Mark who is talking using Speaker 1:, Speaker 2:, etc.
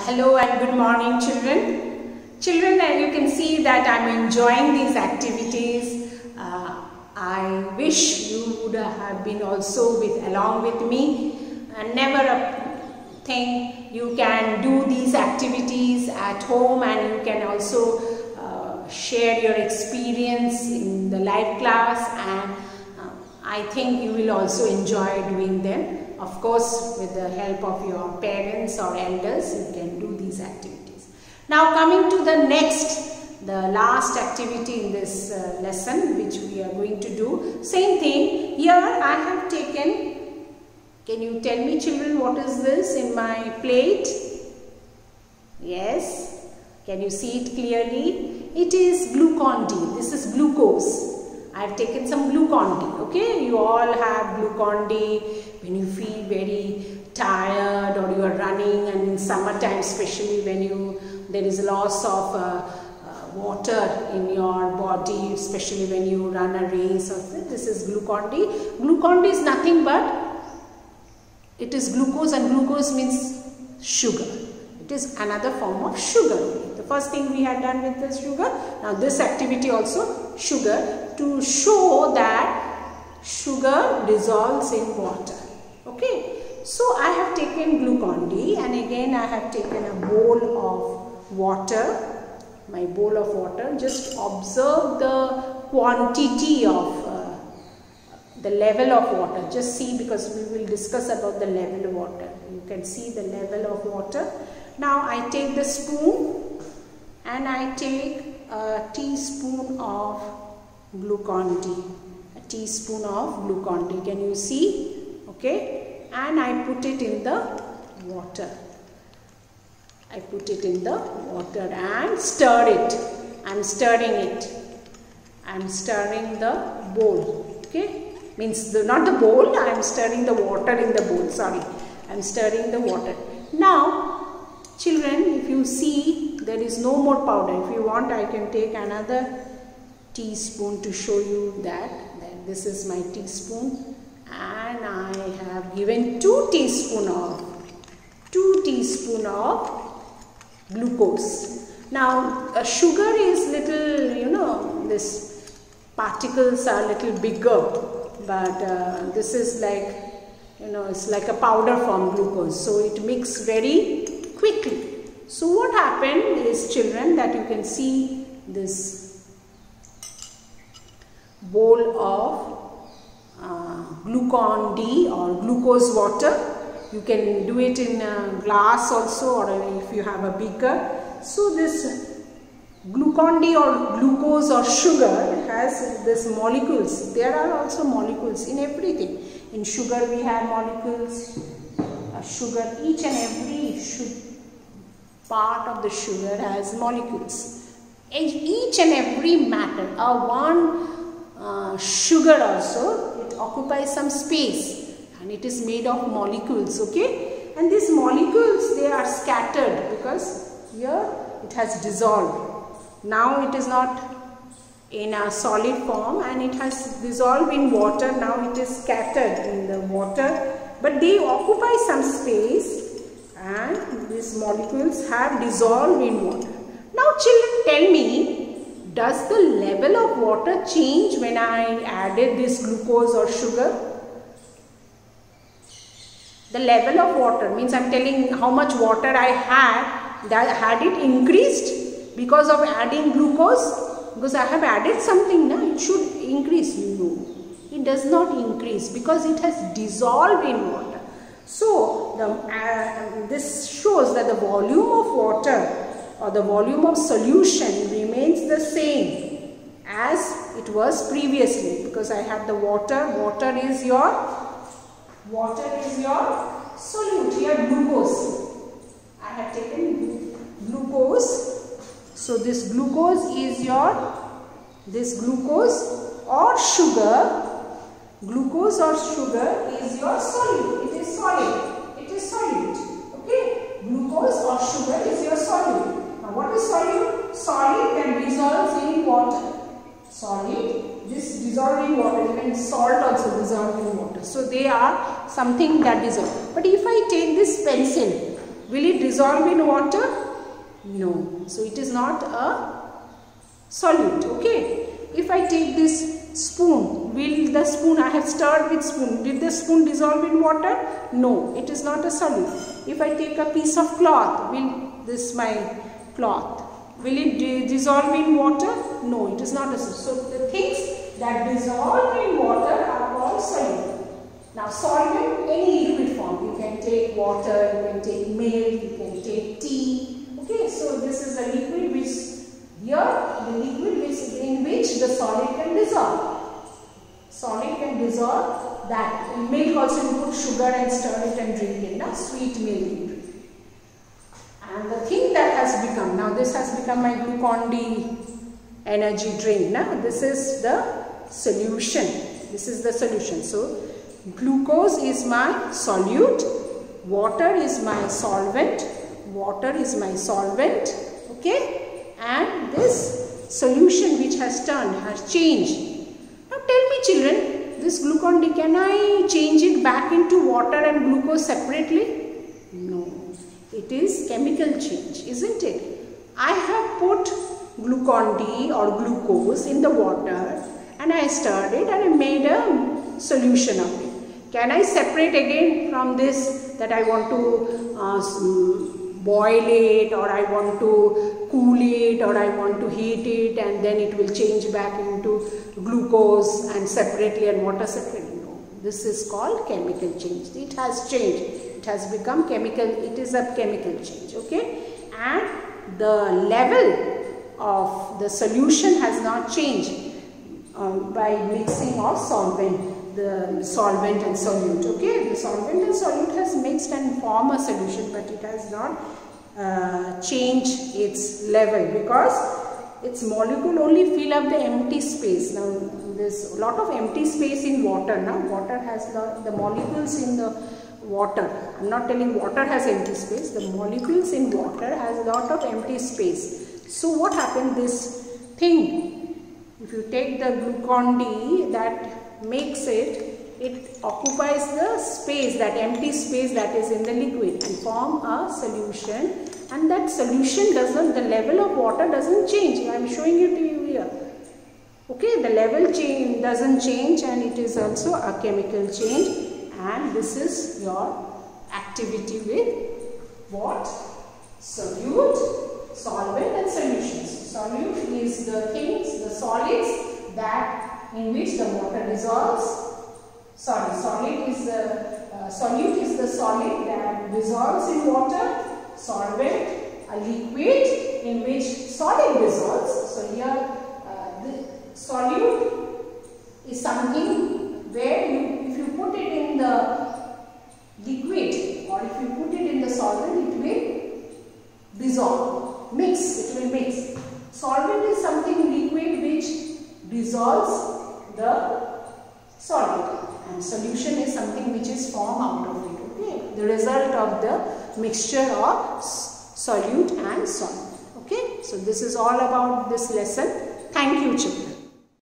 Speaker 1: Hello and good morning, children. Children, you can see that I am enjoying these activities. I wish you would have been also along with me. And never think you can do these activities at home, and you can also share your experience in the live class, and I think you will also enjoy doing them. Of course, with the help of your parents or elders, you can do these activities. Now coming to the last activity in this lesson, which we are going to do. Same thing, here I have taken, can you tell me, children, what is this in my plate? Yes, can you see it clearly? It is Glucon-D. This is glucose. I have taken some Glucon-D, okay? You all have Glucon-D when you feel very tired or you are running, and in summertime especially when there is loss of water in your body, especially when you run a race or something. This is Glucon-D. Glucon-D is nothing but, it is glucose, and glucose means sugar. It is another form of sugar. The first thing we had done with the sugar. Now this activity also sugar, to show that sugar dissolves in water. Okay. So I have taken Glucon-D, and again I have taken a bowl of water. My bowl of water. Just observe the quantity of the level of water. Just see, because we will discuss about the level of water. You can see the level of water. Now I take the spoon and I take a teaspoon of Glucon-D. A teaspoon of Glucon-D. Can you see? Okay. And I put it in the water. I put it in the water and stir it. I am stirring it. I am stirring the bowl. Okay. Means not the bowl. I am stirring the water in the bowl. Sorry. I am stirring the water. Now, children, if you see, there is no more powder. If you want, I can take another teaspoon to show you that this is my teaspoon, and I have given 2 teaspoon of glucose. Now sugar is little, this particles are little bigger, but this is like, it's like a powder form glucose, so it mixes very quickly. So what happened is, children, that you can see this bowl of Glucon-D or glucose water. You can do it in a glass also, or if you have a beaker. So this Glucon-D or glucose or sugar has this molecules. There are also molecules in everything. In sugar we have molecules. Sugar, each and every part of the sugar has molecules. Each and every matter, one sugar also, it occupies some space, and it is made of molecules, okay? And these molecules, they are scattered, because here it has dissolved. Now it is not in a solid form, and it has dissolved in water. Now it is scattered in the water, but they occupy some space, and these molecules have dissolved in water. Now children, tell me, does the level of water change when I added this glucose or sugar? The level of water means, I am telling how much water I had it increased because of adding glucose? Because I have added something, it should increase. No, it does not increase, because it has dissolved in water. So this shows that the volume of water or the volume of solution remains the same as it was previously, because I had the water. Water is your solute. Here glucose. I have taken glucose. So this glucose is this glucose or sugar. Glucose or sugar is your solute. It is solid. It is solute. Okay. Glucose or sugar is your solute. Now what is solute? Solid that dissolves in water. Solid, this dissolves in water. Even salt also dissolves in water. So they are something that dissolves. But if I take this pencil Will it dissolve in water? No. So it is not a solute. Okay. If I take this spoon, will the spoon, I have stirred with spoon, did the spoon dissolve in water? No, it is not a solute. If I take a piece of cloth, will this my cloth, will it dissolve in water? No, it is not a solute. So the things that dissolve in water are called solute. Now solvent, any liquid form. You can take water, you can take milk, you can take tea. Okay, so this is a liquid which, here the liquid in which the solid can dissolve. Solid can dissolve that. In milk also you put sugar and stir it and drink it. Now sweet milk. And the thing that has become, now this has become my Glucon-D energy drink. Now this is the solution. This is the solution. So glucose is my solute. Water is my solvent. Water is my solvent. Okay. And this solution which has turned, has changed. Now tell me children, this Glucon-D, can I change it back into water and glucose separately? No. It is chemical change, isn't it? I have put Glucon-D or glucose in the water and I stirred it and I made a solution of it. Can I separate again from this that I want to boil it, or I want to cool it, or I want to heat it and then it will change back into glucose and separately and water separately? No. This is called chemical change. It has changed. It has become chemical. It is a chemical change. Okay. And the level of the solution has not changed by mixing of solvent, the solvent and solute. Okay, the solvent and solute has mixed and formed a solution, but it has not changed its level because its molecule only fill up the empty space. Now there's a lot of empty space in water. Now water has the molecules in the water. I'm not telling water has empty space. The molecules in water has a lot of empty space. So what happened? This thing, if you take the Glucon-D that makes it, it occupies the space, that empty space that is in the liquid, and form a solution, and that solution doesn't, the level of water doesn't change. I am showing it to you here. Okay, the level change doesn't change, and it is also a chemical change. And this is your activity with what? Solute, solvent and solutions. Solute is the things, the solids that in which the water dissolves. Sorry, solute is the solid that dissolves in water. Solvent, a liquid in which solid dissolves. So here the solute is something where if you put it in the liquid or if you put it in the solvent, it will dissolve, mix, it will mix. Solvent is something liquid which dissolves the solid, and solution is something which is formed out of it. Okay, the result of the mixture of solute and solvent. Okay, so this is all about this lesson. Thank you, children.